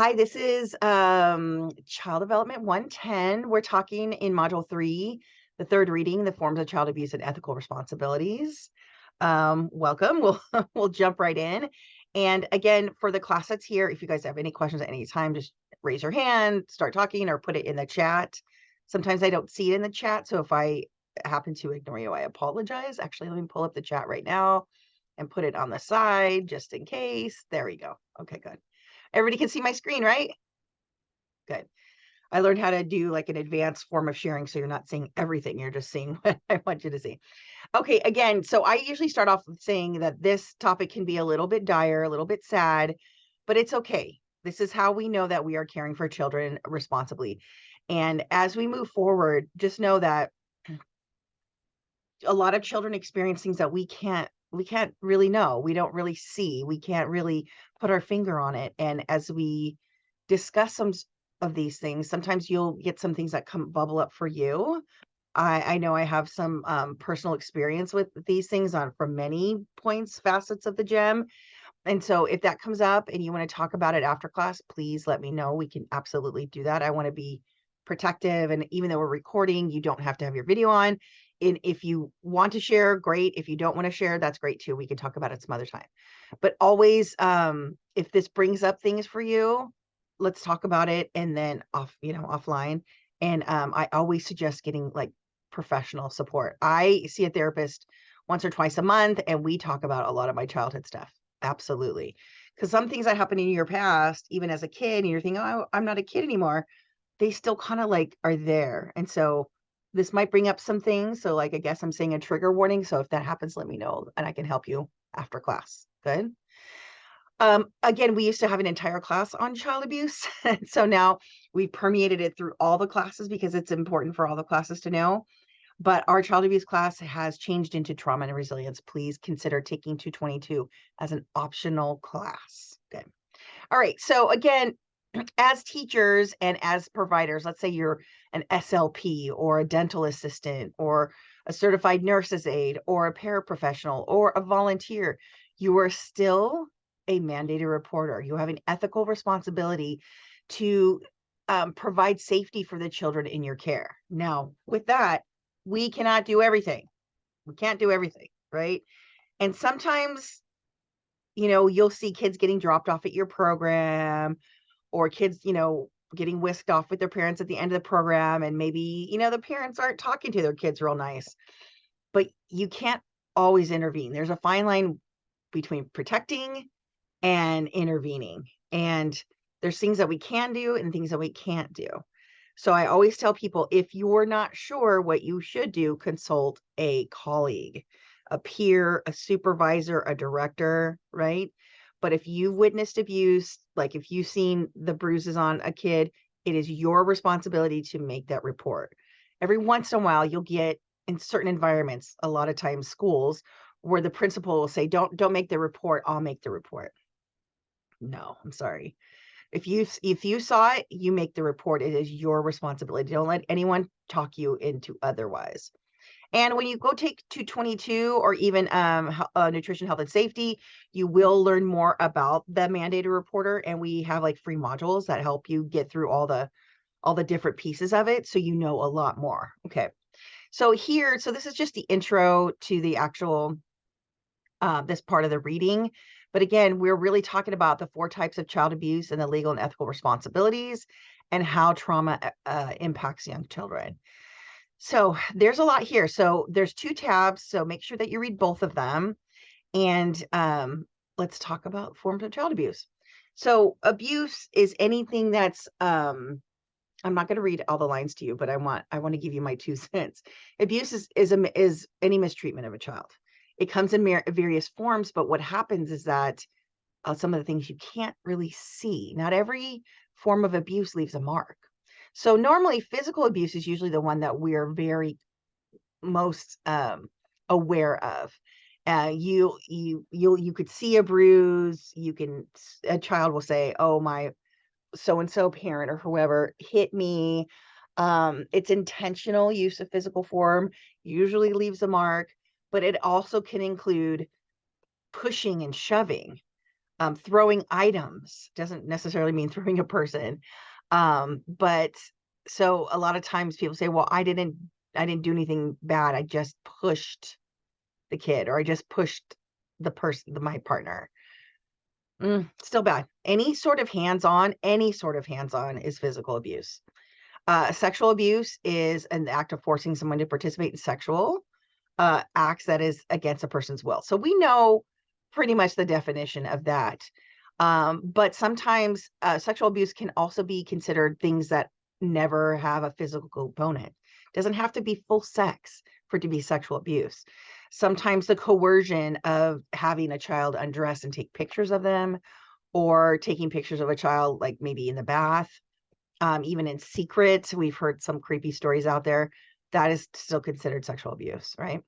Hi, this is Child Development 110. We're talking in Module 3, the third reading, the forms of child abuse and ethical responsibilities. Welcome. We'll we'll jump right in. And again, for the class that's here, if you guys have any questions at any time, just raise your hand, start talking, or put it in the chat. Sometimes I don't see it in the chat, so if I happen to ignore you, I apologize. Actually, let me pull up the chat right now and put it on the side just in case. There we go. Okay, good. Everybody can see my screen, right? Good. I learned how to do like an advanced form of sharing, so you're not seeing everything. You're just seeing what I want you to see. Okay, again, so I usually start off with saying that this topic can be a little bit dire, a little bit sad, but it's okay. This is how we know that we are caring for children responsibly. And as we move forward, just know that a lot of children experience things that we can't really know. We don't really see. We can't really put our finger on it. And as we discuss some of these things, sometimes you'll get some things that come bubble up for you. I know I have some personal experience with these things on from many points, facets of the gem. And so if that comes up and you want to talk about it after class, please let me know. We can absolutely do that. I want to be protective. And even though we're recording, you don't have to have your video on. And if you want to share, great. If you don't want to share, that's great too. We can talk about it some other time. But always, if this brings up things for you, let's talk about it and then offline. And I always suggest getting like professional support. I see a therapist once or twice a month, and we talk about a lot of my childhood stuff. Absolutely. Because some things that happened in your past, even as a kid, and you're thinking, oh, I'm not a kid anymore, they still kind of like are there. And so this might bring up some things. So like, I guess I'm saying a trigger warning. So if that happens, let me know and I can help you after class. Good. Again, we used to have an entire class on child abuse. So now we've permeated it through all the classes because it's important for all the classes to know. But our child abuse class has changed into trauma and resilience. Please consider taking 222 as an optional class. Good. All right. So again, as teachers and as providers, let's say you're an SLP or a dental assistant or a certified nurse's aide or a paraprofessional or a volunteer, you are still a mandated reporter. You have an ethical responsibility to provide safety for the children in your care. Now, with that, we cannot do everything. We can't do everything, right? And sometimes, you'll see kids getting dropped off at your program or kids, getting whisked off with their parents at the end of the program. And maybe, the parents aren't talking to their kids real nice, but you can't always intervene. There's a fine line between protecting and intervening. And there's things that we can do and things that we can't do. So I always tell people, if you're not sure what you should do, consult a colleague, a peer, a supervisor, a director, right? But if you've witnessed abuse, like if you've seen the bruises on a kid, it is your responsibility to make that report. Every once in a while, you'll get in certain environments, a lot of times schools, where the principal will say, don't make the report, I'll make the report. No, I'm sorry. If you saw it, you make the report. It is your responsibility. Don't let anyone talk you into otherwise. And when you go take 222 or even nutrition, health, and safety, you will learn more about the mandated reporter. And we have like free modules that help you get through all the different pieces of it, so you know a lot more. Okay. So this is just the intro to the actual this part of the reading. But again, we're really talking about the 4 types of child abuse and the legal and ethical responsibilities and how trauma impacts young children. So there's a lot here. So there's 2 tabs. So make sure that you read both of them. And let's talk about forms of child abuse. So abuse is anything that's I'm not going to read all the lines to you, but I want to give you my 2 cents. Abuse is any mistreatment of a child. It comes in various forms, but what happens is that some of the things you can't really see. Not every form of abuse leaves a mark. So normally physical abuse is usually the one that we're very most aware of. You could see a bruise. A child will say, oh, my so-and-so parent or whoever hit me. It's intentional use of physical form, usually leaves a mark, but it also can include pushing and shoving, Throwing items doesn't necessarily mean throwing a person. But so a lot of times people say, well, I didn't do anything bad. I just pushed the kid, or I just pushed the person, my partner. Still bad. Any sort of hands-on is physical abuse. Sexual abuse is an act of forcing someone to participate in sexual acts that is against a person's will. So we know pretty much the definition of that. But sometimes sexual abuse can also be considered things that never have a physical component. It doesn't have to be full sex for it to be sexual abuse. Sometimes the coercion of having a child undress and take pictures of them, or taking pictures of a child, like maybe in the bath, even in secret. We've heard some creepy stories out there. That is still considered sexual abuse, right?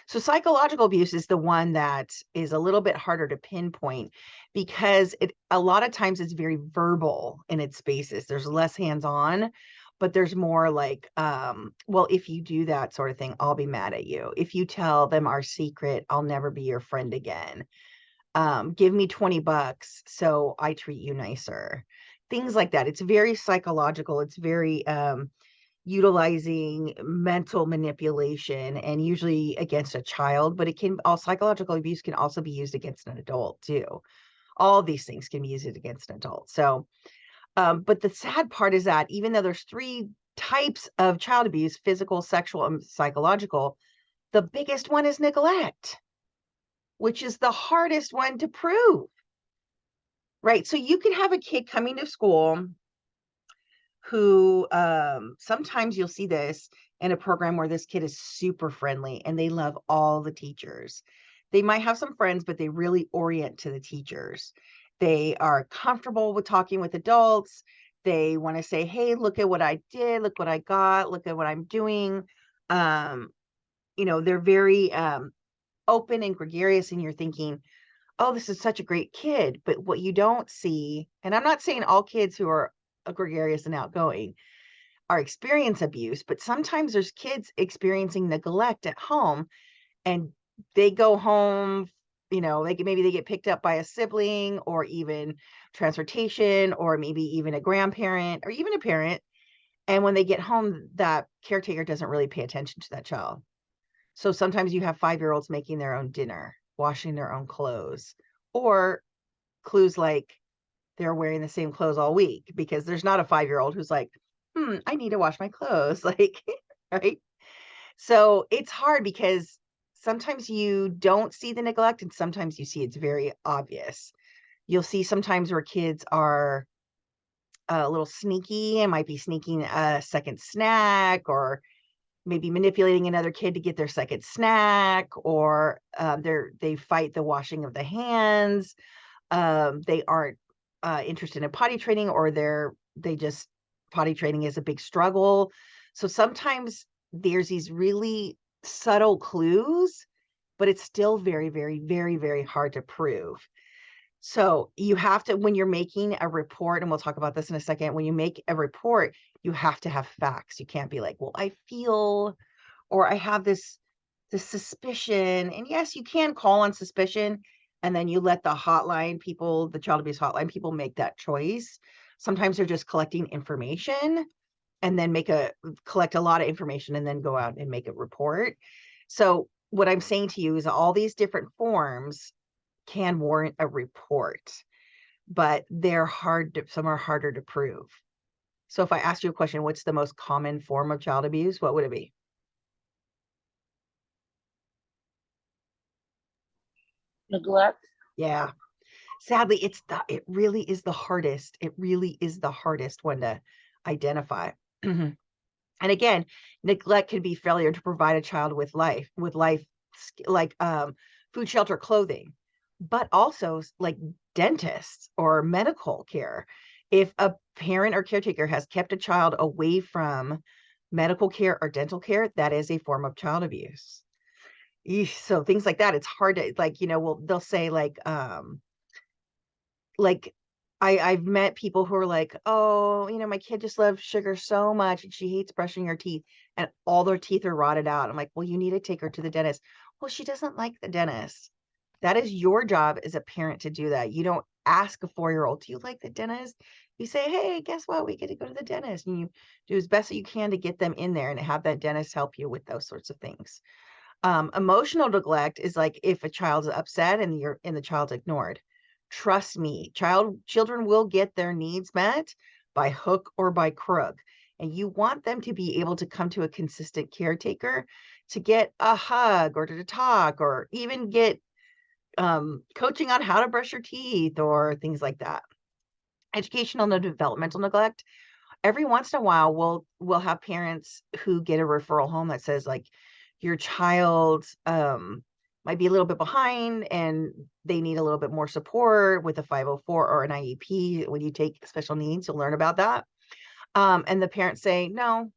So psychological abuse is the one that is a little bit harder to pinpoint, because a lot of times it's very verbal in its basis. There's less hands-on, but there's more like, well, if you do that sort of thing, I'll be mad at you. If you tell them our secret, I'll never be your friend again. Give me $20 so I treat you nicer. Things like that. It's very psychological. It's very utilizing mental manipulation, and usually against a child, but psychological abuse can also be used against an adult too. All of these things can be used against an adult. So, but the sad part is that even though there's 3 types of child abuse, physical, sexual, and psychological, the biggest one is neglect, which is the hardest one to prove, right? So you can have a kid coming to school who, sometimes you'll see this in a program where this kid is super friendly and they love all the teachers. They might have some friends, but they really orient to the teachers. They are comfortable with talking with adults. They want to say, hey, look at what I did, look what I got, look at what I'm doing. They're very open and gregarious, and you're thinking, oh, this is such a great kid. But what you don't see, and I'm not saying all kids who are gregarious and outgoing are experience abuse, but sometimes there's kids experiencing neglect at home, and they go home, maybe they get picked up by a sibling, or even transportation, or maybe even a grandparent, or even a parent. And when they get home, that caretaker doesn't really pay attention to that child. So sometimes you have 5-year-olds making their own dinner, washing their own clothes, or clues like they're wearing the same clothes all week, because there's not a 5-year-old who's like, I need to wash my clothes. Like, right? So it's hard, because sometimes you don't see the neglect, and sometimes you see it's very obvious. You'll see sometimes where kids are a little sneaky and might be sneaking a second snack, or maybe manipulating another kid to get their second snack, or they fight the washing of the hands. They aren't interested in potty training, or they just, potty training is a big struggle. So sometimes there's these really subtle clues, but it's still very, very, very, very hard to prove. So you have to, when you're making a report, and we'll talk about this in a second, when you make a report, you have to have facts. You can't be like, well, I feel, or I have this suspicion. And yes, you can call on suspicion, and then you let the hotline people, the child abuse hotline people, make that choice. Sometimes they're just collecting information, and then collect a lot of information, and then go out and make a report. So what I'm saying to you is all these different forms can warrant a report, but some are harder to prove. So if I ask you a question, what's the most common form of child abuse? What would it be? Neglect. Yeah. Sadly, it really is the hardest. It really is the hardest one to identify. And again, neglect can be failure to provide a child with life, like food, shelter, clothing, but also like dentists or medical care. If a parent or caretaker has kept a child away from medical care or dental care, that is a form of child abuse. So things like that, it's hard to, like, they'll say like I've met people who are like, oh, my kid just loves sugar so much and she hates brushing her teeth, and all their teeth are rotted out. I'm like, well, you need to take her to the dentist. Well, she doesn't like the dentist. That is your job as a parent to do that. You don't ask a 4-year-old, do you like the dentist? You say, hey, guess what? We get to go to the dentist. And you do as best that you can to get them in there and have that dentist help you with those sorts of things. Emotional neglect is like if a child's upset and the child's ignored. Trust me, children will get their needs met by hook or by crook. And you want them to be able to come to a consistent caretaker to get a hug or to talk or even get coaching on how to brush your teeth or things like that. Educational and developmental neglect. Every once in a while, we'll have parents who get a referral home that says like your child might be a little bit behind and they need a little bit more support with a 504 or an IEP. When you take special needs, you'll learn about that. And the parents say, no,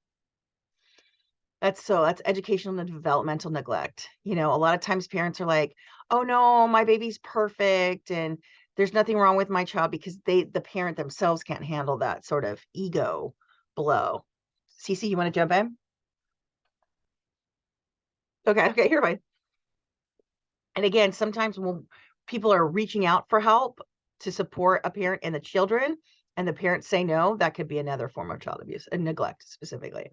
that's educational and developmental neglect. A lot of times parents are like, oh no, my baby's perfect and there's nothing wrong with my child because the parent themselves can't handle that sort of ego blow. Cece, you want to jump in? Okay, you're fine. And again, sometimes when people are reaching out for help to support a parent and the children, and the parents say no, that could be another form of child abuse and neglect specifically.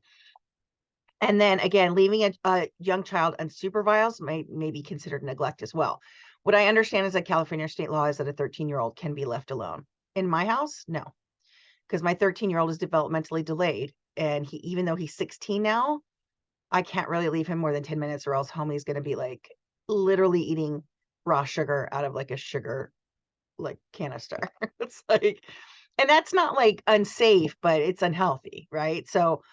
And then again, leaving a young child unsupervised may be considered neglect as well. What I understand is that California state law is that a 13-year-old can be left alone. In my house, no, because my 13-year-old is developmentally delayed. And even though he's 16 now, I can't really leave him more than 10 minutes or else homie's going to be like literally eating raw sugar out of like a sugar like canister. It's like, and that's not like unsafe, but it's unhealthy, right? So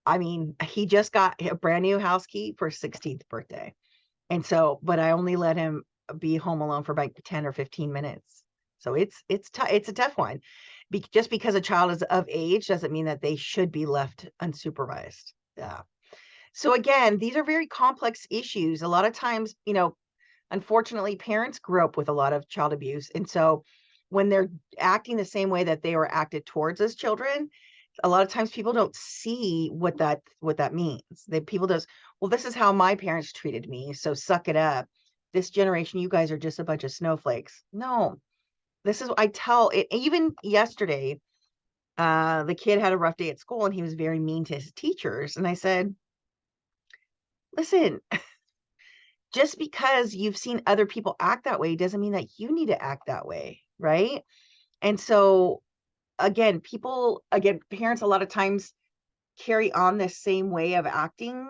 I mean, he just got a brand new house key for his 16th birthday. And so, but I only let him be home alone for about 10 or 15 minutes. So it's a tough one. Just because a child is of age doesn't mean that they should be left unsupervised. Yeah. So again, these are very complex issues. A lot of times, unfortunately, parents grew up with a lot of child abuse. And so when they're acting the same way that they were acted towards as children, a lot of times people don't see what that means. People just, well, this is how my parents treated me, so suck it up. This generation, you guys are just a bunch of snowflakes. No, this is I tell it. Even yesterday, the kid had a rough day at school and he was very mean to his teachers. And I said, listen, just because you've seen other people act that way doesn't mean that you need to act that way, right? And so again, parents a lot of times carry on this same way of acting,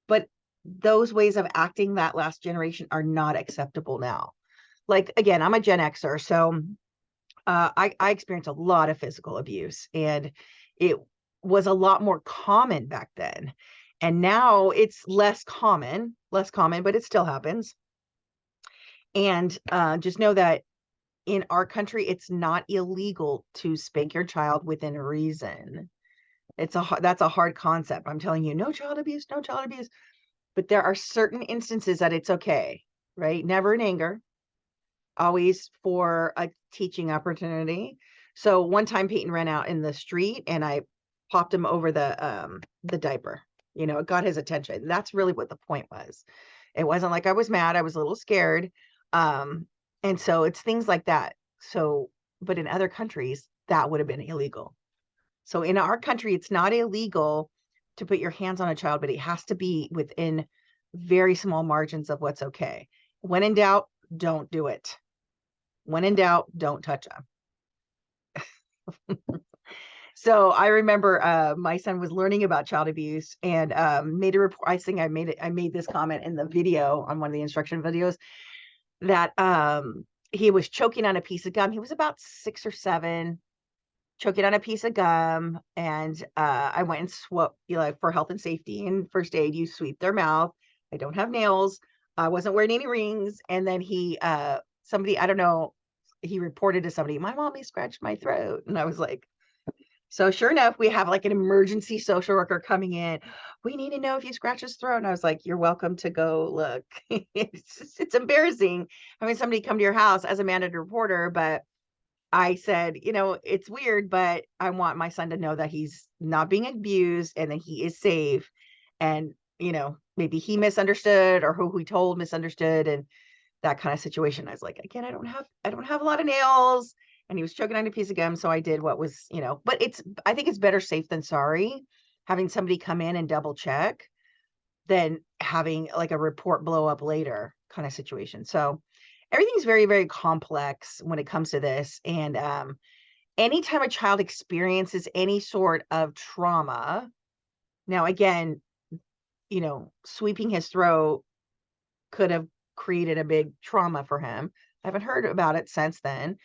but those ways of acting that last generation are not acceptable now. Like again, I'm a Gen Xer, so I experienced a lot of physical abuse, and it was a lot more common back then. And now it's less common, but it still happens. And just know that in our country, it's not illegal to spank your child within reason. That's a hard concept. I'm telling you, no child abuse, no child abuse. But there are certain instances that it's okay, right? Never in anger, always for a teaching opportunity. So one time Peyton ran out in the street and I popped him over the diaper. It got his attention. That's really what the point was. It wasn't like I was mad. I was a little scared. And so it's things like that. So, but in other countries, that would have been illegal. So in our country, it's not illegal to put your hands on a child, but it has to be within very small margins of what's okay. When in doubt, don't do it. When in doubt, don't touch them. So I remember my son was learning about child abuse and made a report. I think I made this comment in the video on one of the instruction videos that he was choking on a piece of gum. He was about 6 or 7, choking on a piece of gum, and I went and swept, for health and safety and first aid, you sweep their mouth. I don't have nails. I wasn't wearing any rings. And then somebody, I don't know, he reported to somebody, my mommy scratched my throat. And I was like, so sure enough, we have like an emergency social worker coming in. We need to know if you scratch his throat. And I was like, you're welcome to go look. It's embarrassing having somebody come to your house as a mandated reporter, but I said, it's weird, but I want my son to know that he's not being abused and that he is safe. And, maybe he misunderstood or who he told misunderstood. And that kind of situation. I was like, again, I don't have a lot of nails. And he was choking on a piece of gum. So I did what was, but I think it's better safe than sorry, having somebody come in and double check than having like a report blow up later kind of situation. So everything's very, very complex when it comes to this. And anytime a child experiences any sort of trauma, now again, sweeping his throat could have created a big trauma for him. I haven't heard about it since then.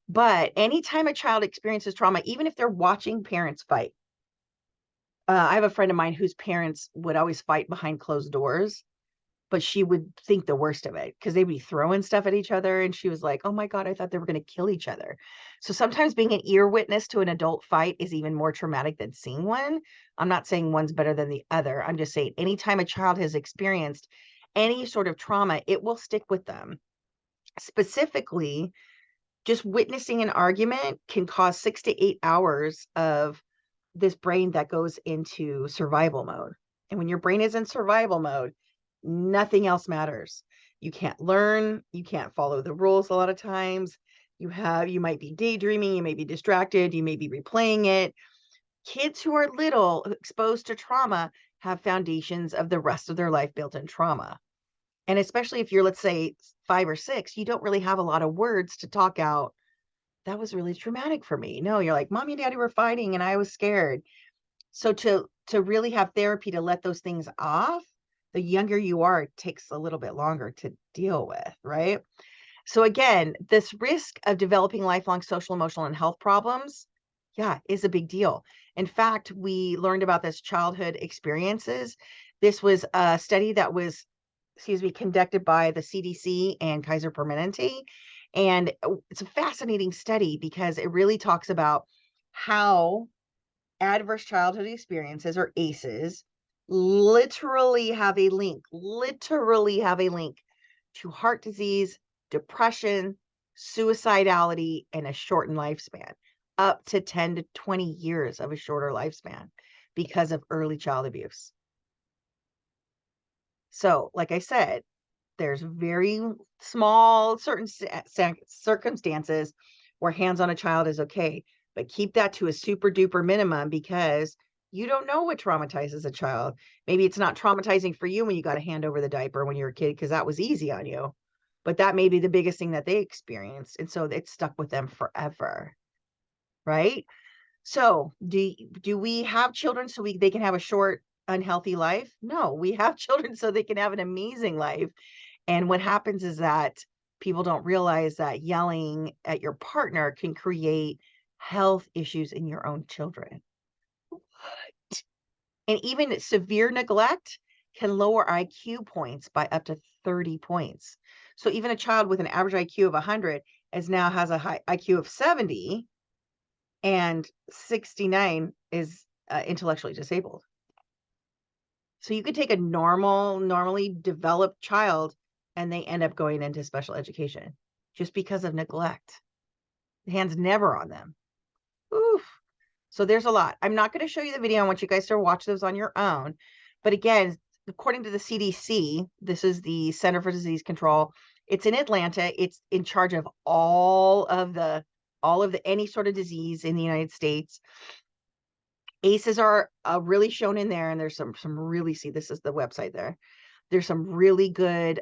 But anytime a child experiences trauma, even if they're watching parents fight, I have a friend of mine whose parents would always fight behind closed doors, but she would think the worst of it because they'd be throwing stuff at each other. And she was like, oh my God, I thought they were going to kill each other. So sometimes being an ear witness to an adult fight is even more traumatic than seeing one. I'm not saying one's better than the other. I'm just saying anytime a child has experienced any sort of trauma, it will stick with them. Specifically, just witnessing an argument can cause 6 to 8 hours of this brain that goes into survival mode. And when your brain is in survival mode, nothing else matters. You can't learn, you can't follow the rules a lot of times. You might be daydreaming, you may be distracted, you may be replaying it. Kids who are little exposed to trauma have foundations of the rest of their life built in trauma. And especially if you're, let's say, 5 or 6, you don't really have a lot of words to talk out. That was really traumatic for me. No, you're like, mommy and daddy were fighting and I was scared. So to really have therapy to let those things off, the younger you are, it takes a little bit longer to deal with, right? So again, this risk of developing lifelong social, emotional, and health problems, yeah, is a big deal. In fact, we learned about this childhood experiences. This was a study that was, conducted by the CDC and Kaiser Permanente. And it's a fascinating study because it really talks about how adverse childhood experiences, or ACEs, literally have a link to heart disease, depression, suicidality, and a shortened lifespan, up to 10 to 20 years of a shorter lifespan because of early child abuse. So, like I said, there's very small certain circumstances where hands on a child is okay, but keep that to a super duper minimum because you don't know what traumatizes a child. Maybe it's not traumatizing for you when you got a hand over the diaper when you were a kid because that was easy on you, but that may be the biggest thing that they experienced. And so it stuck with them forever, right? So do we have children so they can have a short, unhealthy life? No, we have children so they can have an amazing life. And what happens is that people don't realize that yelling at your partner can create health issues in your own children. And even severe neglect can lower IQ points by up to 30 points. So even a child with an average IQ of 100 now has a high IQ of 70, and 69 is intellectually disabled. So you could take a normally developed child and they end up going into special education just because of neglect. The hand's never on them. Oof. So there's a lot. I'm not going to show you the video. I want you guys to watch those on your own. But again, according to the CDC, this is the Center for Disease Control. It's in Atlanta. It's in charge of all of the any sort of disease in the United States. ACEs are really shown in there, and there's some really, see, this is the website there. There's some really good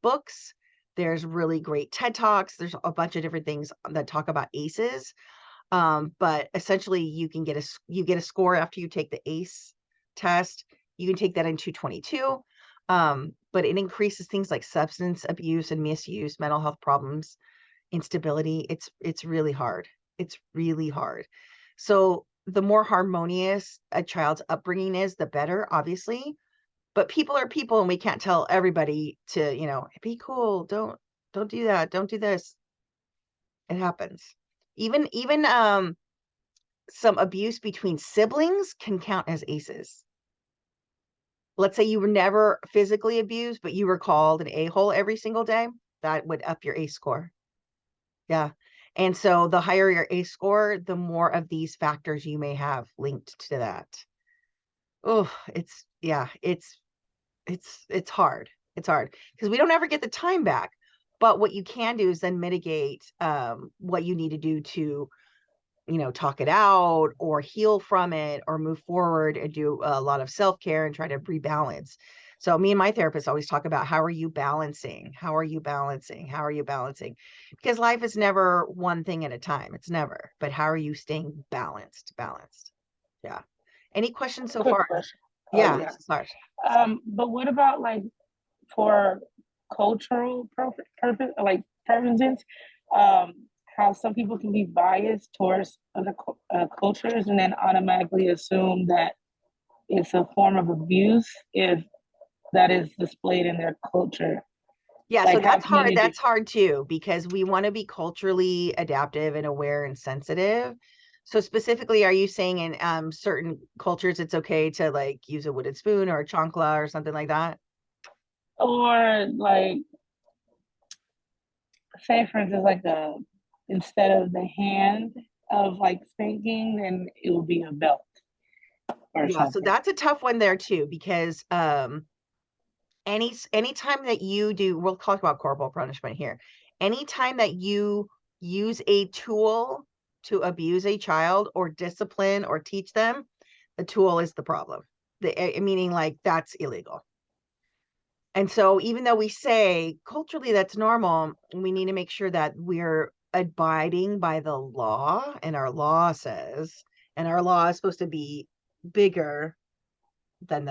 books. There's really great TED Talks. There's a bunch of different things that talk about ACEs. But essentially you get a score after you take the ACE test. You can take that in 222. But it increases things like substance abuse and misuse, mental health problems, instability. It's really hard. It's really hard. So the more harmonious a child's upbringing is, the better, obviously. But people are people, and we can't tell everybody to, be cool. Don't do that. Don't do this. It happens. Even some abuse between siblings can count as ACEs. Let's say you were never physically abused, but you were called an a-hole every single day. That would up your ACE score. Yeah. And so the higher your ACE score, the more of these factors you may have linked to that. Oh, it's hard. It's hard because we don't ever get the time back. But what you can do is then mitigate what you need to do to, talk it out or heal from it or move forward and do a lot of self-care and try to rebalance. So me and my therapist always talk about, how are you balancing? How are you balancing? How are you balancing? Because life is never one thing at a time. It's never. But how are you staying balanced? Balanced. Yeah. Any questions so Quick far? question. Oh Yeah, yeah. sorry. But what about like for cultural like preferences? How some people can be biased towards other cultures and then automatically assume that it's a form of abuse if that is displayed in their culture. Yeah, so Like how that's can you hard. make That's it? hard too, because we want to be culturally adaptive and aware and sensitive. So specifically, are you saying in certain cultures it's okay to like use a wooden spoon or a chancla or something like that? Or like say for instance like a instead of the hand of like spanking, then it would be a belt or Yeah, so something. that's a tough one there too, because anytime that you do, we'll talk about corporal punishment here. Anytime that you use a tool to abuse a child or discipline or teach them, the tool is the problem. Meaning like that's illegal. And so even though we say culturally that's normal, we need to make sure that we're abiding by the law, and our law says, and our law is supposed to be bigger than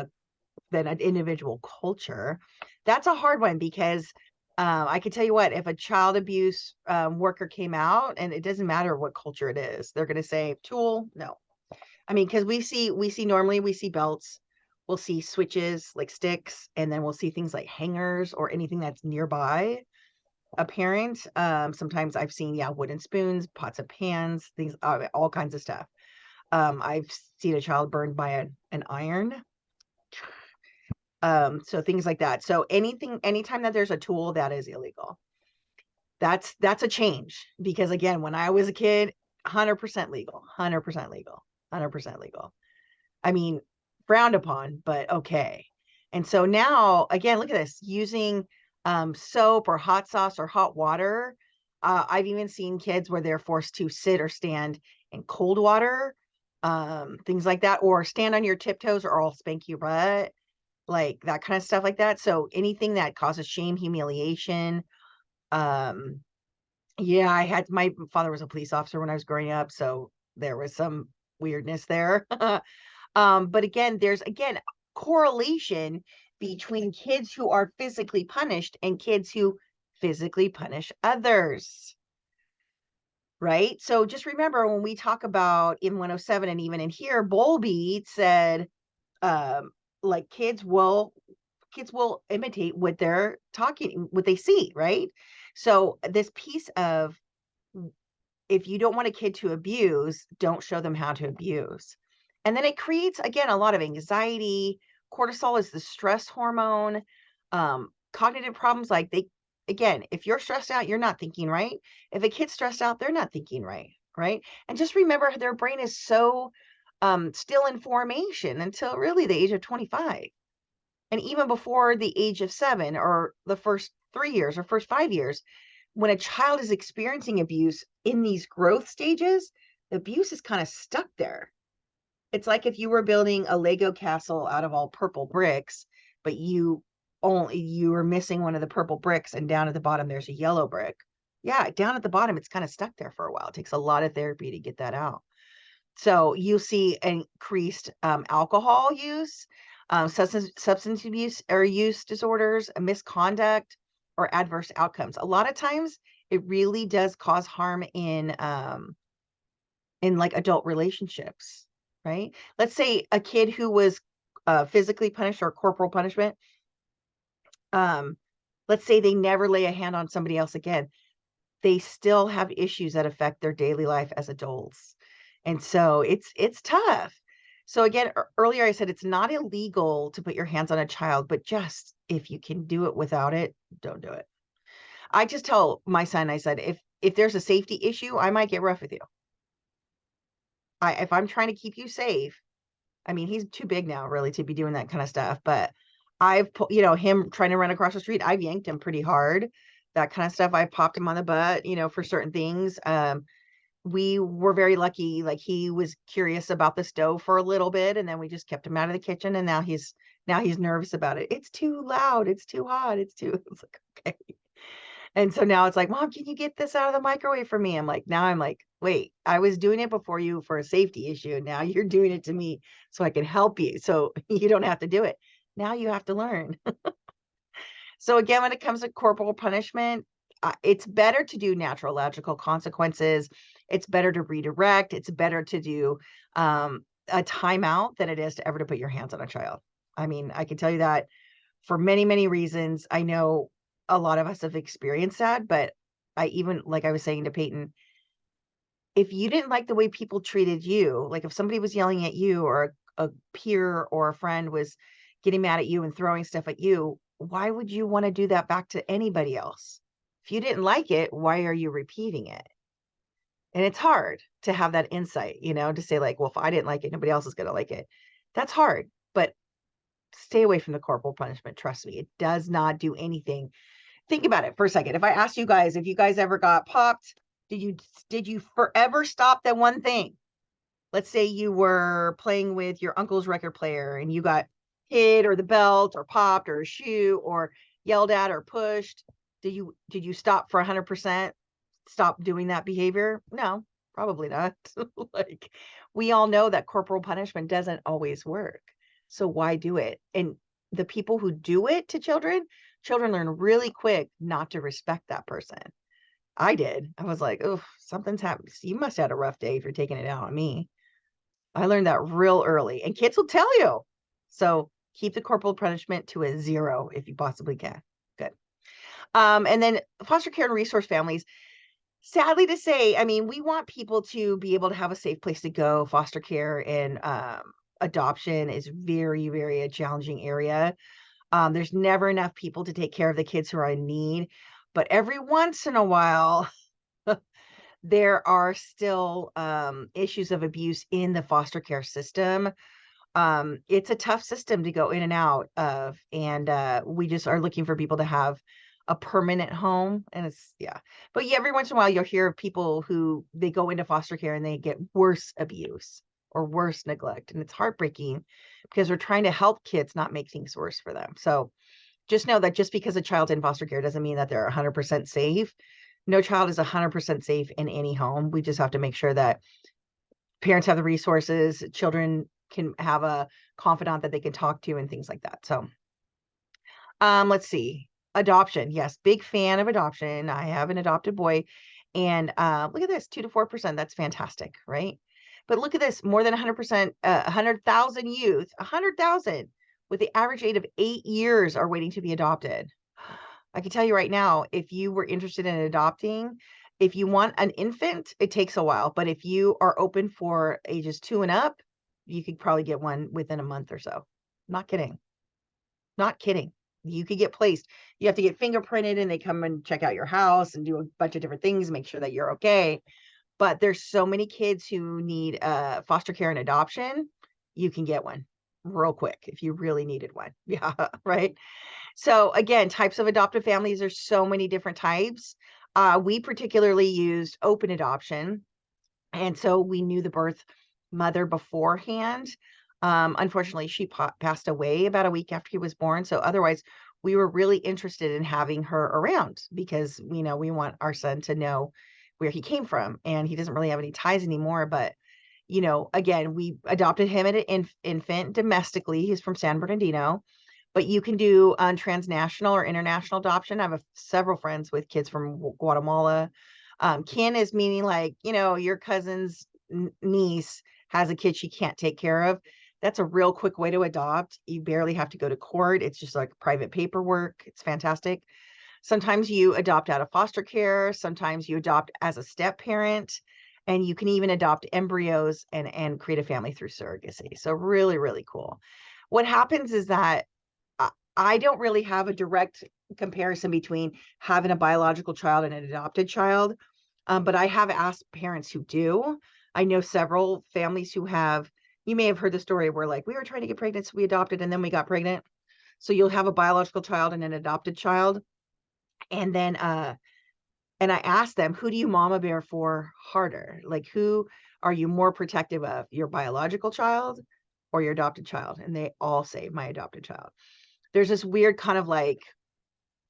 an individual culture. That's a hard one, because I can tell you what, if a child abuse worker came out, and it doesn't matter what culture it is, they're going to say tool, no. I mean, because we see belts, we'll see switches like sticks, and then we'll see things like hangers or anything that's nearby a parent. Sometimes I've seen, yeah, wooden spoons, pots of pans, things, all kinds of stuff. I've seen a child burned by an iron. So things like that. So anytime that there's a tool, that is illegal. That's a change, because again, when I was a kid, 100% legal, 100% legal, 100% legal. I mean, frowned upon, but okay. And so now, again, look at this, using soap or hot sauce or hot water. I've even seen kids where they're forced to sit or stand in cold water, things like that, or stand on your tiptoes or I'll spank your butt, like that kind of stuff like that. So anything that causes shame, humiliation. Um, yeah, my father was a police officer when I was growing up, so there was some weirdness there. But again, there's again correlation between kids who are physically punished and kids who physically punish others. Right. So just remember, when we talk about in 107 and even in here, Bowlby said, um, like kids will imitate what they're talking, what they see, right? So this piece of, if you don't want a kid to abuse, don't show them how to abuse. And then it creates, again, a lot of anxiety. Cortisol is the stress hormone. Cognitive problems, like again, if you're stressed out, you're not thinking right. If a kid's stressed out, they're not thinking right, right? And just remember, their brain is so still in formation until really the age of 25. And even before the age of 7, or the first 3 years or first 5 years, when a child is experiencing abuse in these growth stages, the abuse is kind of stuck there. It's like if you were building a Lego castle out of all purple bricks, but you were missing one of the purple bricks, and down at the bottom there's a yellow brick. Yeah, down at the bottom it's kind of stuck there for a while. It takes a lot of therapy to get that out. So you see increased alcohol use, substance abuse or use disorders, misconduct, or adverse outcomes. A lot of times, it really does cause harm in like adult relationships, right? Let's say a kid who was physically punished or corporal punishment. Um, let's say they never lay a hand on somebody else again, they still have issues that affect their daily life as adults. And so it's tough. So again, earlier I said it's not illegal to put your hands on a child, but just if you can do it without it, don't do it. I just tell my son, I said, if there's a safety issue, I might get rough with you. If I'm trying to keep you safe, I mean, he's too big now really to be doing that kind of stuff, but him trying to run across the street, I've yanked him pretty hard. that kind of stuff. I popped him on the butt, for certain things. We were very lucky. Like, he was curious about the stove for a little bit, and then we just kept him out of the kitchen. And now he's nervous about it. It's too loud. It's too hot. It's like, okay. And so now it's like, Mom, can you get this out of the microwave for me? I'm like, wait, I was doing it before you for a safety issue. Now you're doing it to me so I can help you. So you don't have to do it. Now you have to learn. So again, when it comes to corporal punishment, it's better to do natural logical consequences. It's better to redirect. It's better to do a timeout than it is to ever to put your hands on a child. I mean, I can tell you that for many, many reasons. I know a lot of us have experienced that, but like I was saying to Peyton, if you didn't like the way people treated you, like if somebody was yelling at you, or a peer or a friend was getting mad at you and throwing stuff at you, why would you want to do that back to anybody else? If you didn't like it, why are you repeating it? And it's hard to have that insight, to say like, well, if I didn't like it, nobody else is going to like it. That's hard, but stay away from the corporal punishment. Trust me, it does not do anything. Think about it for a second. If I asked you guys, if you guys ever got popped, did you forever stop that one thing? Let's say you were playing with your uncle's record player and you got hit, or the belt, or popped, or a shoe, or yelled at, or pushed. Did you stop for 100%? Stop doing that behavior? No, probably not. Like, we all know that corporal punishment doesn't always work. So why do it? And the people who do it to children learn really quick not to respect that person. I did. I was like, oh, something's happened. You must have had a rough day if you're taking it out on me. I learned that real early, and kids will tell you. So keep the corporal punishment to a 0 if you possibly can. Good. And then foster care and resource families. Sadly to say, I mean, we want people to be able to have a safe place to go. Foster care and adoption is very, very a challenging area. There's never enough people to take care of the kids who are in need. But every once in a while, there are still issues of abuse in the foster care system. It's a tough system to go in and out of, and we just are looking for people to have a permanent home. And but yeah, every once in a while you'll hear of people who they go into foster care and they get worse abuse or worse neglect, and it's heartbreaking because we're trying to help kids, not make things worse for them. So just know that just because a child's in foster care doesn't mean that they're 100% safe. No child is 100% safe in any home. We just have to make sure that parents have the resources, children can have a confidant that they can talk to, and things like that. So let's see. Adoption. Yes, big fan of adoption. I have an adopted boy, and look at this, 2 to 4%. That's fantastic, right? But look at this, more than 100%, 100,000 youth, 100,000 with the average age of 8 years are waiting to be adopted. I can tell you right now, if you were interested in adopting, if you want an infant, it takes a while. But if you are open for ages 2 and up, you could probably get one within a month or so. Not kidding. Not kidding. You could get placed. You have to get fingerprinted, and they come and check out your house and do a bunch of different things, make sure that you're okay. But there's so many kids who need foster care and adoption. You can get one real quick if you really needed one. Yeah, right. So again, types of adoptive families, there's so many different types. We particularly used open adoption. And so we knew the birth mother beforehand. Unfortunately, she passed away about a week after he was born. So otherwise, we were really interested in having her around because, we want our son to know where he came from. And he doesn't really have any ties anymore. But, again, we adopted him at an infant domestically. He's from San Bernardino. But you can do transnational or international adoption. I have several friends with kids from Guatemala. Kin is meaning like, your cousin's niece has a kid she can't take care of. That's a real quick way to adopt. You barely have to go to court. It's just like private paperwork. It's fantastic. Sometimes you adopt out of foster care. Sometimes you adopt as a step parent. And you can even adopt embryos and create a family through surrogacy. So really, really cool. What happens is that I don't really have a direct comparison between having a biological child and an adopted child, but I have asked parents who do. I know several families who have, you may have heard the story where like, we were trying to get pregnant, so we adopted and then we got pregnant. So you'll have a biological child and an adopted child. And then and I asked them, who do you mama bear for harder? Like, who are you more protective of, your biological child or your adopted child? And they all say my adopted child. There's this weird kind of like,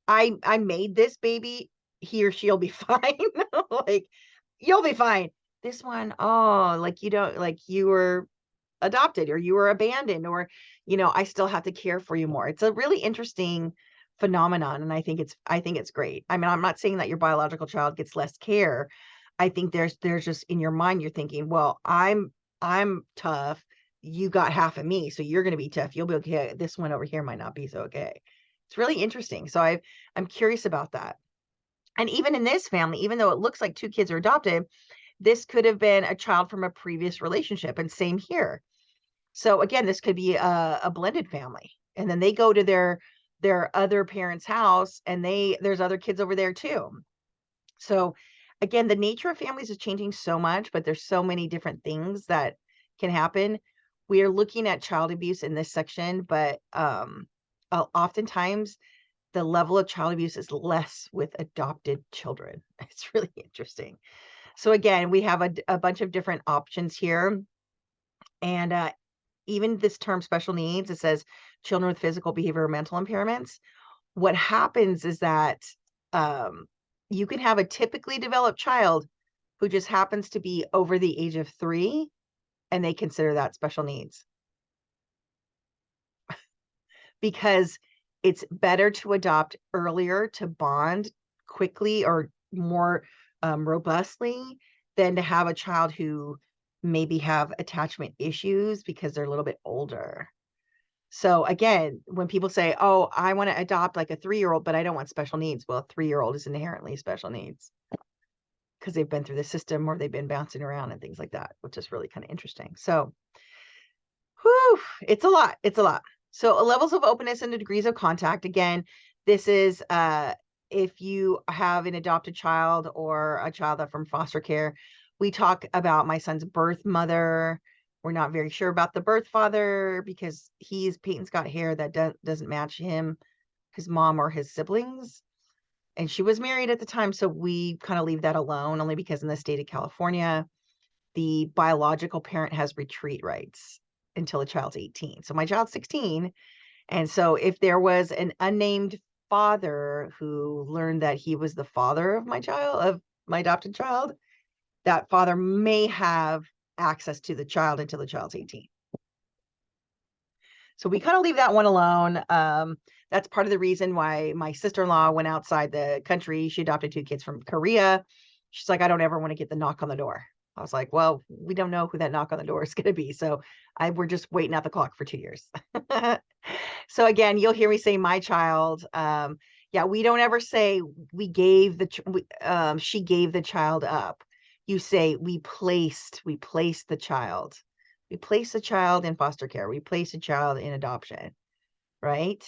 I made this baby, he or she'll be fine. Like, you'll be fine. This one, oh, like you don't, like you were adopted or you were abandoned, or I still have to care for you more. It's a really interesting phenomenon, and I think it's great. I mean, I'm not saying that your biological child gets less care. I think there's just in your mind you're thinking, well, I'm tough, you got half of me, so you're going to be tough, you'll be okay, this one over here might not be so okay. It's really interesting. So I'm curious about that. And even in this family, even though it looks like two kids are adopted, this could have been a child from a previous relationship, and same here. So again, this could be a blended family, and then they go to their other parents' house, and there's other kids over there too. So again, the nature of families is changing so much, but there's so many different things that can happen. We are looking at child abuse in this section, but oftentimes the level of child abuse is less with adopted children. It's really interesting. So again, we have a bunch of different options here, and even this term special needs, it says children with physical, behavioral, or mental impairments. What happens is that um, you can have a typically developed child who just happens to be over the age of 3, and they consider that special needs, because it's better to adopt earlier to bond quickly or more robustly than to have a child who maybe have attachment issues because they're a little bit older. So again, when people say, "Oh, I want to adopt like a 3-year-old, but I don't want special needs," well, a 3-year-old is inherently special needs because they've been through the system or they've been bouncing around and things like that, which is really kind of interesting. So, whew, it's a lot. It's a lot. So, levels of openness and degrees of contact. Again, this is if you have an adopted child or a child that from foster care. We talk about my son's birth mother. We're not very sure about the birth father because Peyton's got hair that doesn't match him, his mom, or his siblings. And she was married at the time, so we kind of leave that alone, only because in the state of California, the biological parent has retreat rights until the child's 18. So my child's 16. And so if there was an unnamed father who learned that he was the father of my adopted child, that father may have access to the child until the child's 18. So we kind of leave that one alone. That's part of the reason why my sister-in-law went outside the country. She adopted 2 kids from Korea. She's like, I don't ever want to get the knock on the door. I was like, well, we don't know who that knock on the door is going to be. So we're just waiting at the clock for 2 years. So again, you'll hear me say my child. Yeah, we don't ever say we gave she gave the child up. You say we placed the child. We place a child in foster care. We place a child in adoption, right?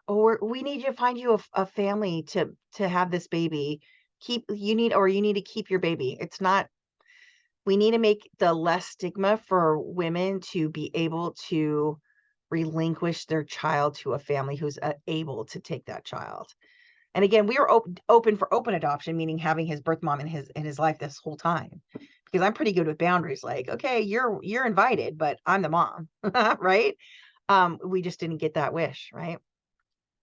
Or we need to find you a family to have this baby. You need to keep your baby. It's not, we need to make the less stigma for women to be able to relinquish their child to a family who's able to take that child. And again, we are open for open adoption, meaning having his birth mom in his life this whole time. Because I'm pretty good with boundaries. Like, okay, you're invited, but I'm the mom, right? We just didn't get that wish, right?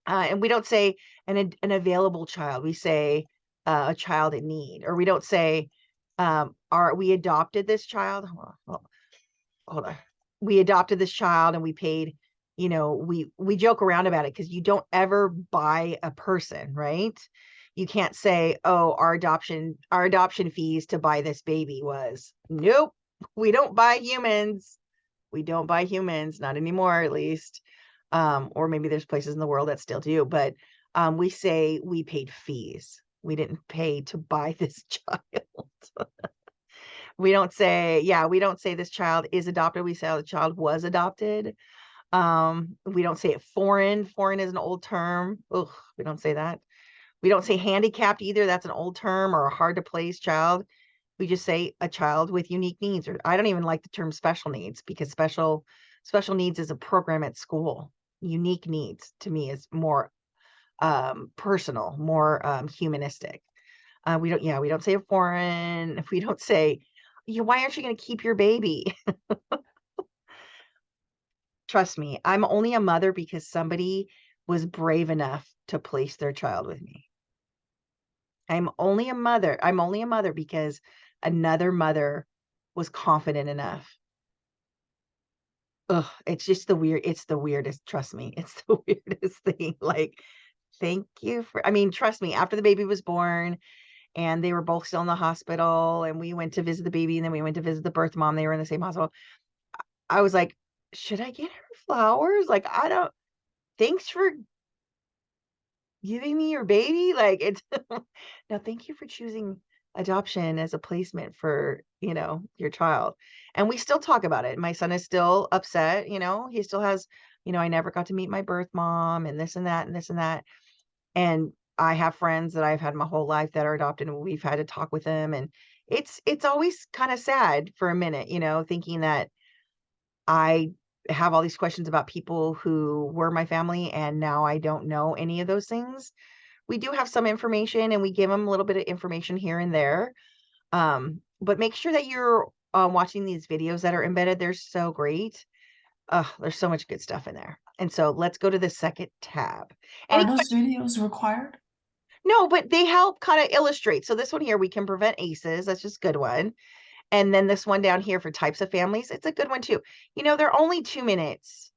And we don't say an available child. We say a child in need, or we don't say, we adopted this child. Hold on. We adopted this child and we paid, we joke around about it because you don't ever buy a person, right? You can't say, oh, our adoption fees to buy this baby was, nope, we don't buy humans. We don't buy humans, not anymore, at least. Or maybe there's places in the world that still do, but we say we paid fees. We didn't pay to buy this child. We don't say this child is adopted. We say the child was adopted. We don't say it foreign. Foreign is an old term. Ugh, we don't say that. We don't say handicapped either. That's an old term, or a hard to place child. We just say a child with unique needs. Or I don't even like the term special needs, because special needs is a program at school. Unique needs to me is more personal, more humanistic. We don't say foreign. We don't say, why aren't you going to keep your baby? Trust me, I'm only a mother because somebody was brave enough to place their child with me. I'm only a mother. I'm only a mother because another mother was confident enough. Ugh, it's the weirdest, trust me. It's the weirdest thing. Like, thank you for, I mean, trust me, after the baby was born and they were both still in the hospital and we went to visit the baby and then we went to visit the birth mom, they were in the same hospital. I was like, should I get her flowers? Like, I don't, thanks for giving me your baby. Like, it's no, thank you for choosing adoption as a placement for, your child. And we still talk about it. My son is still upset, he still has, I never got to meet my birth mom and this and that and this and that. And I have friends that I've had my whole life that are adopted and we've had to talk with them. And it's always kind of sad for a minute, thinking that I have all these questions about people who were my family and now I don't know any of those things. We do have some information and we give them a little bit of information here and there. But make sure that you're watching these videos that are embedded. They're so great. There's so much good stuff in there. And so let's go to the second tab. Are Any those questions? videos required? No, but they help kind of illustrate. So this one here, we can prevent ACEs. That's just a good one. And then this one down here for types of families, it's a good one too. They're only 2 minutes.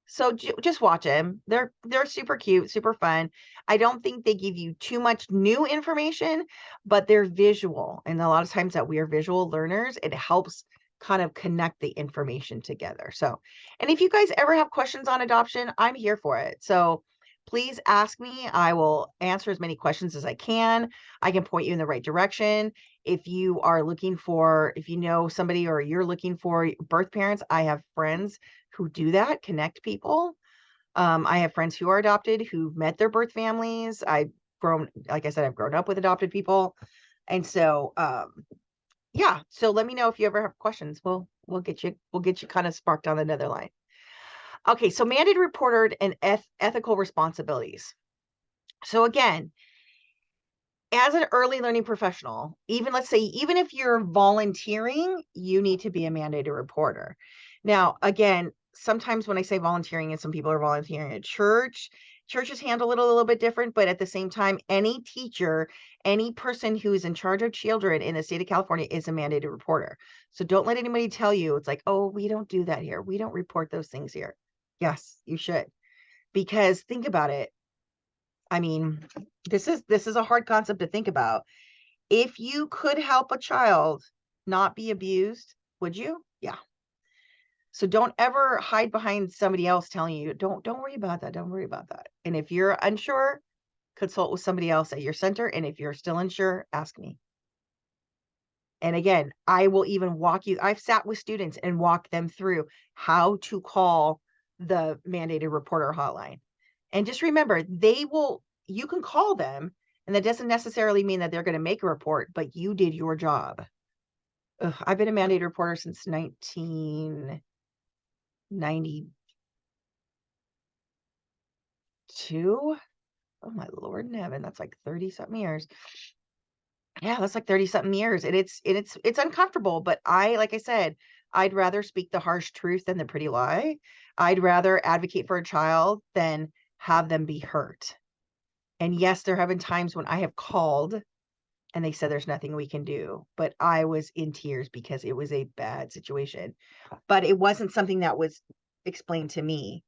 So just watch them. They're super cute, super fun. I don't think they give you too much new information, but they're visual. And a lot of times that we are visual learners, it helps kind of connect the information together. So, and if you guys ever have questions on adoption, I'm here for it. So please ask me. I will answer as many questions as I can. I can point you in the right direction. If you are looking for, if you know somebody or you're looking for birth parents, I have friends who do that, connect people. I have friends who are adopted who've met their birth families. Like I said, I've grown up with adopted people. And so, yeah. So let me know if you ever have questions. We'll get you kind of sparked on another line. Okay. So mandated reporter and ethical responsibilities. So again, as an early learning professional, let's say, even if you're volunteering, you need to be a mandated reporter. Now, again, sometimes when I say volunteering and some people are volunteering at churches handle it a little bit different, but at the same time, any teacher, any person who is in charge of children in the state of California is a mandated reporter. So don't let anybody tell you it's like, oh, we don't do that here. We don't report those things here. Yes, you should. Because think about it. I mean, this is a hard concept to think about. If you could help a child not be abused, would you? Yeah. So don't ever hide behind somebody else telling you, don't worry about that. Don't worry about that. And if you're unsure, consult with somebody else at your center. And if you're still unsure, ask me. And again, I will even walk you. I've sat with students and walked them through how to call the mandated reporter hotline. And just remember, you can call them, and that doesn't necessarily mean that they're going to make a report, but you did your job. I've been a mandated reporter since 1992. Oh my Lord in heaven, that's like 30 something years. Yeah, that's like 30 something years. And it's uncomfortable, but like I said, I'd rather speak the harsh truth than the pretty lie. I'd rather advocate for a child than have them be hurt. And yes, there have been times when I have called and they said there's nothing we can do, but I was in tears because it was a bad situation. But it wasn't something that was explained to me.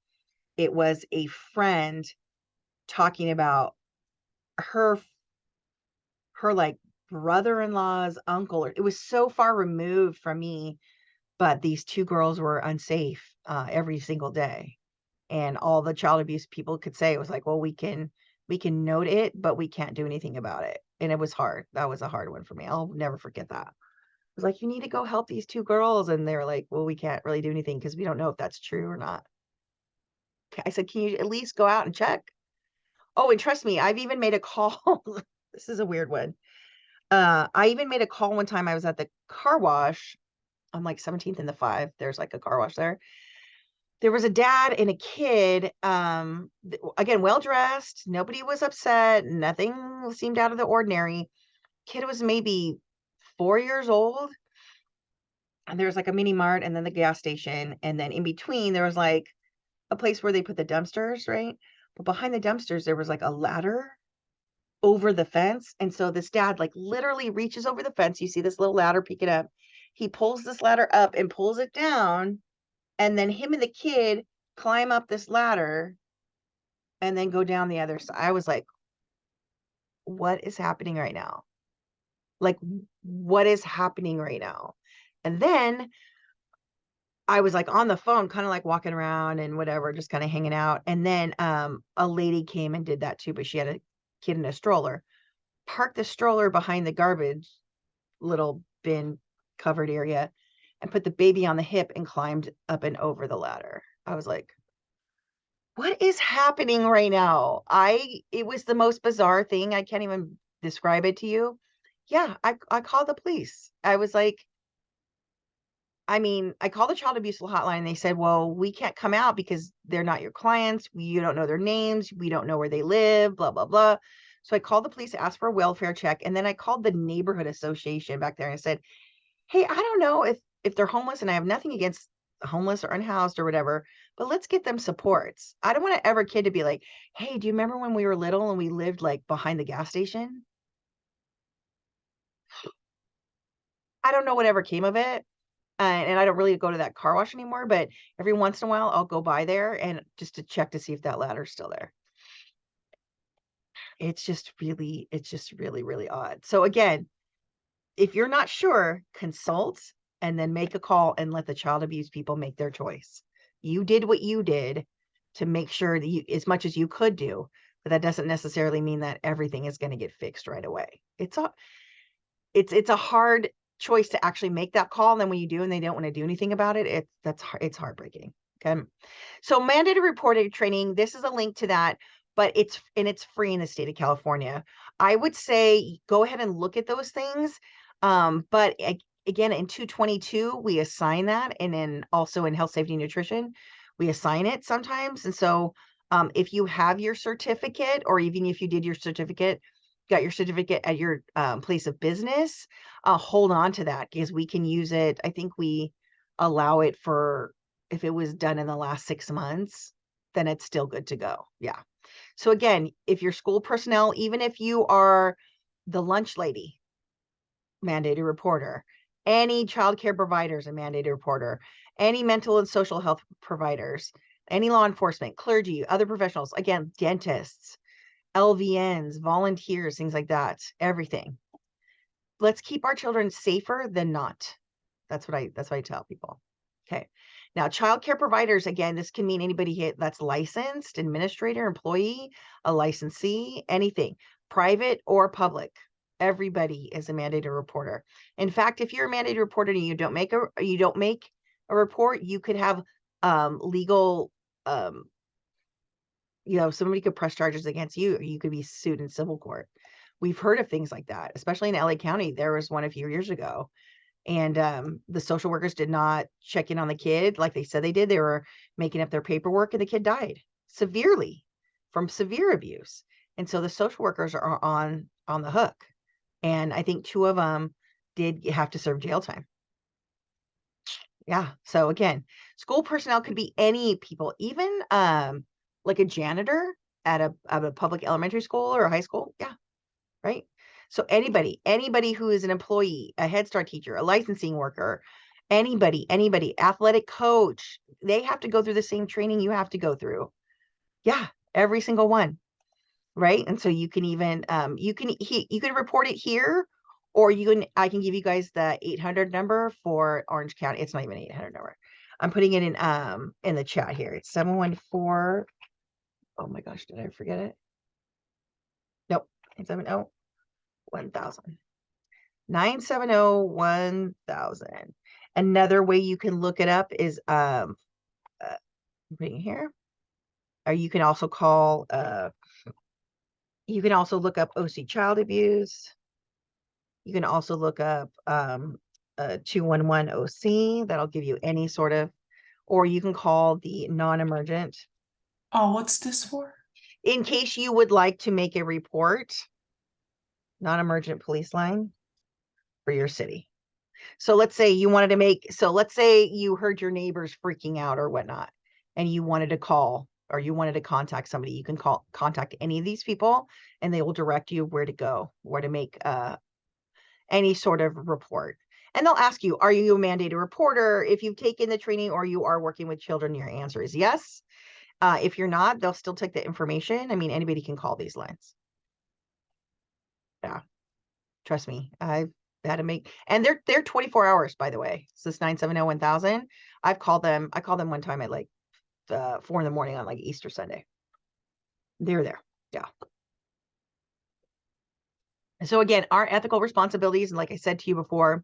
It was a friend talking about her like brother-in-law's uncle. It was so far removed from me, but these two girls were unsafe every single day. And all the child abuse people could say was like, well, we can note it, but we can't do anything about it. And it was hard. That was a hard one for me. I'll never forget that. I was like, you need to go help these two girls. And they're like, well, we can't really do anything because we don't know if that's true or not. I said, can you at least go out and check? Oh, and trust me, I've even made a call. This is a weird one. I even made a call one time. I was at the car wash on like 17th and the 5. There's like a car wash there. there was a dad and a kid, again, well dressed. Nobody was upset. Nothing seemed out of the ordinary. Kid was maybe 4 years old. And there was like a mini mart and then the gas station. And then in between, there was like a place where they put the dumpsters, right? But behind the dumpsters, there was like a ladder over the fence. And so this dad like literally reaches over the fence. You see this little ladder peeking up. He pulls this ladder up and pulls it down. And then him and the kid climb up this ladder and then go down the other side. I was like, what is happening right now? Like, what is happening right now? And then I was like on the phone, kind of like walking around and whatever, just kind of hanging out. And then a lady came and did that too, but she had a kid in a stroller. Parked the stroller behind the garbage little bin covered area and put the baby on the hip and climbed up and over the ladder. I was like, what is happening right now? It was the most bizarre thing. I can't even describe it to you. Yeah, I called the police. I was like, I mean, I called the child abuse hotline and they said, well, we can't come out because they're not your clients. You don't know their names. We don't know where they live, blah, blah, blah. So I called the police, asked for a welfare check. And then I called the neighborhood association back there and I said, hey, I don't know if they're homeless, and I have nothing against homeless or unhoused or whatever, but let's get them supports. I don't want ever kid to be like, hey, do you remember when we were little and we lived like behind the gas station? I don't know whatever came of it. And I don't really go to that car wash anymore, but every once in a while I'll go by there and just to check to see if that ladder's still there. It's just really, really odd. So again, if you're not sure, consult and then make a call and let the child abuse people make their choice. You did what you did to make sure that you, as much as you could do, but that doesn't necessarily mean that everything is going to get fixed right away. It's a hard choice to actually make that call. And then when you do and they don't want to do anything about it, it's heartbreaking. Okay. So mandated reporting training, this is a link to that, but it's free in the state of California. I would say go ahead and look at those things. But again, in 222, we assign that. And then also in health, safety, nutrition, we assign it sometimes. And so if you have your certificate, or even if you did your certificate, got your certificate at your place of business, hold on to that because we can use it. I think we allow it for, if it was done in the last 6 months, then it's still good to go. Yeah. So again, if you're school personnel, even if you are the lunch lady, mandated reporter, any childcare providers, a mandated reporter, any mental and social health providers, any law enforcement, clergy, other professionals, again, dentists, LVNs, volunteers, things like that, everything. Let's keep our children safer than not. That's what I tell people. Okay. Now, childcare providers, again, this can mean anybody that's licensed, administrator, employee, a licensee, anything, private or public. Everybody is a mandated reporter. In fact, if you're a mandated reporter and you don't make a report, you could have legal somebody could press charges against you, or you could be sued in civil court. We've heard of things like that, especially in LA County. There was one a few years ago, and the social workers did not check in on the kid like they said they did. They were making up their paperwork, and the kid died severely from severe abuse. And so the social workers are on the hook. And I think 2 of them did have to serve jail time. Yeah. So again, school personnel could be any people, even like a janitor at a public elementary school or a high school. Yeah. Right. So anybody who is an employee, a Head Start teacher, a licensing worker, anybody, athletic coach, they have to go through the same training you have to go through. Yeah. Every single one. Right. And so you can even, you can report it here, or I can give you guys the 800 number for Orange County. It's not even 800 number. I'm putting it in the chat here. It's 714. Oh my gosh, did I forget it? Nope. 970 1000. 970 1000. Another way you can look it up is putting here. Or you can also call you can also look up OC child abuse. You can also look up 211 OC. That'll give you any sort of or you can call the non-emergent. Oh, what's this for? In case you would like to make a report, non-emergent police line for your city. So let's say you wanted to let's say you heard your neighbors freaking out or whatnot, and you wanted to call or you wanted to contact somebody. You can contact any of these people, and they will direct you where to go, where to make any sort of report. And they'll ask you, are you a mandated reporter? If you've taken the training or you are working with children, your answer is yes. If you're not, they'll still take the information. I mean, anybody can call these lines. Yeah, trust me. I've had to make, and they're 24 hours, by the way. So this 970-1000. I called them one time at like 4 a.m. on like Easter Sunday. They're there. Yeah. So again, our ethical responsibilities, and like I said to you before,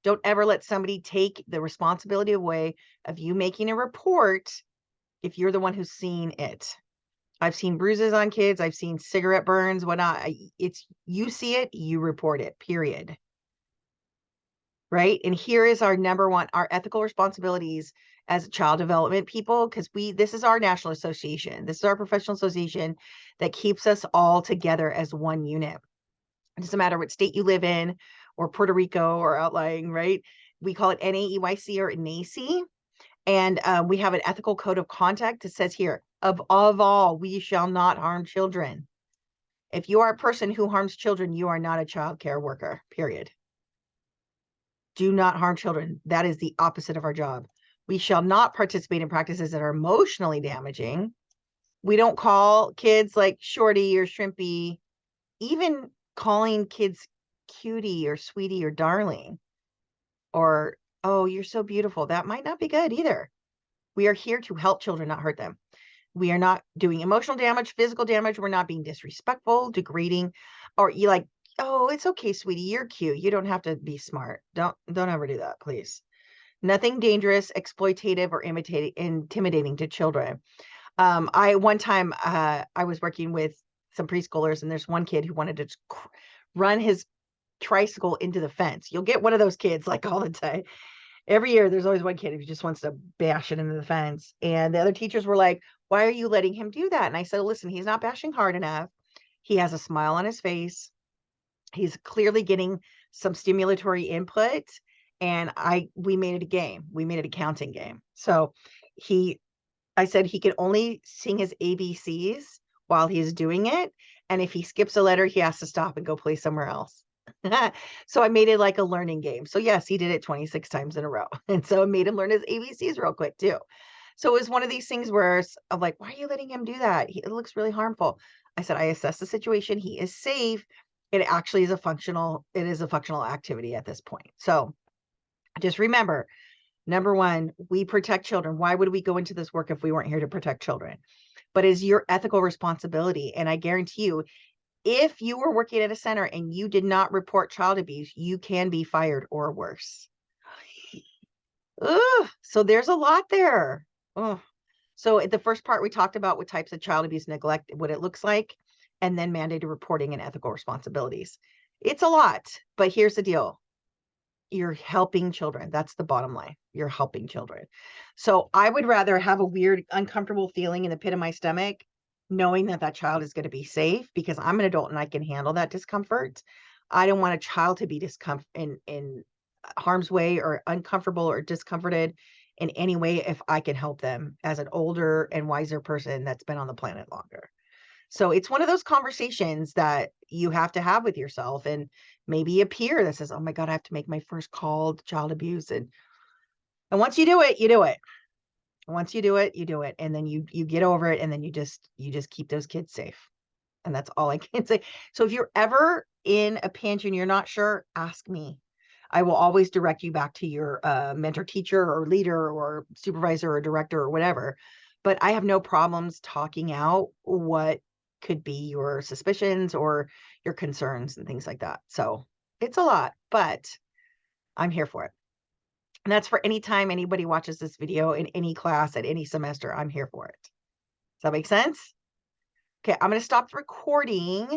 don't ever let somebody take the responsibility away of you making a report if you're the one who's seen it. I've seen bruises on kids. I've seen cigarette burns, whatnot. It's you see it, you report it, period. Right? And here is our number one, our ethical responsibilities as child development people, because this is our national association. This is our professional association that keeps us all together as one unit. It doesn't matter what state you live in or Puerto Rico or outlying, right? We call it NAEYC or NACY. And we have an ethical code of conduct that says here, of all, we shall not harm children. If you are a person who harms children, you are not a child care worker, period. Do not harm children. That is the opposite of our job. We shall not participate in practices that are emotionally damaging. We don't call kids like shorty or shrimpy, even calling kids cutie or sweetie or darling, or, oh, you're so beautiful. That might not be good either. We are here to help children, not hurt them. We are not doing emotional damage, physical damage. We're not being disrespectful, degrading, or you like, oh, it's okay, sweetie, you're cute. You don't have to be smart. Don't ever do that, please. Nothing dangerous, exploitative, or intimidating to children. I one time I was working with some preschoolers, and there's one kid who wanted to run his tricycle into the fence. You'll get one of those kids like all the time. Every year, there's always one kid who just wants to bash it into the fence. And the other teachers were like, why are you letting him do that? And I said, listen, he's not bashing hard enough. He has a smile on his face. He's clearly getting some stimulatory input. And we made it a game. We made it a counting game. So I said he can only sing his ABCs while he's doing it. And if he skips a letter, he has to stop and go play somewhere else. So I made it like a learning game. So yes, he did it 26 times in a row. And so I made him learn his ABCs real quick too. So it was one of these things where I'm like, why are you letting him do that? It looks really harmful. I said, I assessed the situation. He is safe. It actually is a functional activity at this point. So just remember, number one, we protect children. Why would we go into this work if we weren't here to protect children? But it's your ethical responsibility. And I guarantee you, if you were working at a center and you did not report child abuse, you can be fired or worse. Ugh, so there's a lot there. Ugh. So the first part we talked about what types of child abuse neglect, what it looks like, and then mandated reporting and ethical responsibilities. It's a lot, but here's the deal. You're helping children. That's the bottom line. You're helping children. So I would rather have a weird, uncomfortable feeling in the pit of my stomach, knowing that that child is going to be safe because I'm an adult and I can handle that discomfort. I don't want a child to be in harm's way or uncomfortable or discomforted in any way if I can help them as an older and wiser person that's been on the planet longer. So it's one of those conversations that you have to have with yourself, and maybe a peer that says, oh my God, I have to make my first call to child abuse. And once you do it, you do it. Once you do it, you do it. And then you get over it, and then you just keep those kids safe. And that's all I can say. So if you're ever in a pinch and you're not sure, ask me. I will always direct you back to your mentor, teacher, or leader, or supervisor, or director, or whatever. But I have no problems talking out what could be your suspicions or your concerns and things like that. So it's a lot, but I'm here for it. And that's for any time anybody watches this video in any class at any semester. I'm here for it. Does that make sense? Okay, I'm going to stop the recording.